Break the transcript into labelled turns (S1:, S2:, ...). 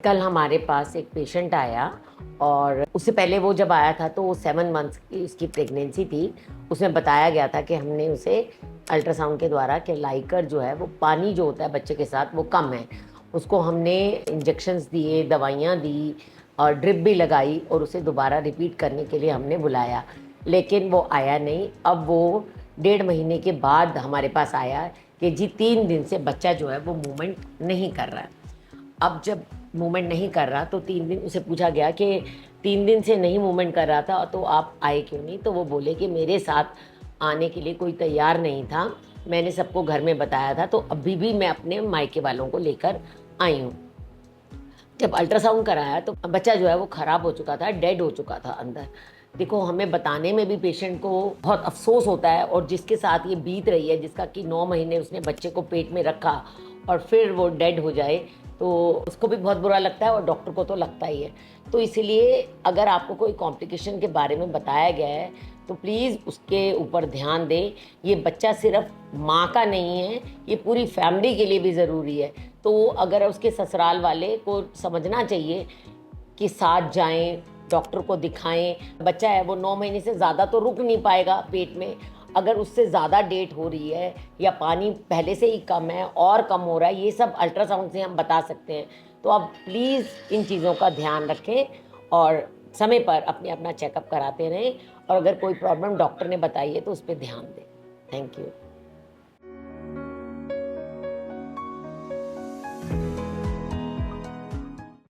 S1: कल हमारे पास एक पेशेंट आया और उससे पहले वो जब आया था तो वो 7 मंथ्स की उसकी प्रेगनेंसी थी। उसमें बताया गया था कि हमने उसे अल्ट्रासाउंड के द्वारा कि लाइकर जो है वो पानी जो होता है बच्चे के साथ वो कम है। उसको हमने इंजेक्शंस दिए, दवाइयाँ दी और ड्रिप भी लगाई और उसे दोबारा रिपीट करने के लिए हमने बुलाया, लेकिन वो आया नहीं। अब वो 1.5 महीने के बाद हमारे पास आया कि जी 3 दिन से बच्चा जो है वो मूवमेंट नहीं कर रहा है। अब जब मूवमेंट नहीं कर रहा तो 3 दिन उसे पूछा गया कि 3 दिन से नहीं मूवमेंट कर रहा था तो आप आए क्यों नहीं? तो वो बोले कि मेरे साथ आने के लिए कोई तैयार नहीं था, मैंने सबको घर में बताया था, तो अभी भी मैं अपने मायके वालों को लेकर आई हूँ। जब अल्ट्रासाउंड कराया तो बच्चा जो है वो ख़राब हो चुका था, डेड हो चुका था अंदर। देखो, हमें बताने में भी पेशेंट को बहुत अफ़सोस होता है, और जिसके साथ ये बीत रही है, जिसका कि 9 महीने उसने बच्चे को पेट में रखा और फिर वो डेड हो जाए, तो उसको भी बहुत बुरा लगता है और डॉक्टर को तो लगता ही है। तो इसीलिए अगर आपको कोई कॉम्प्लिकेशन के बारे में बताया गया है, तो प्लीज़ उसके ऊपर ध्यान दें। ये बच्चा सिर्फ़ माँ का नहीं है, ये पूरी फैमिली के लिए भी ज़रूरी है। तो अगर उसके ससुराल वाले को समझना चाहिए कि साथ जाएँ, डॉक्टर को दिखाएँ। बच्चा है वो 9 महीने से ज़्यादा तो रुक नहीं पाएगा पेट में। अगर उससे ज़्यादा डेट हो रही है या पानी पहले से ही कम है और कम हो रहा है, ये सब अल्ट्रासाउंड से हम बता सकते हैं। तो आप प्लीज़ इन चीज़ों का ध्यान रखें और समय पर अपना चेकअप कराते रहें, और अगर कोई प्रॉब्लम डॉक्टर ने बताई है तो उस पे ध्यान दें। Thank you.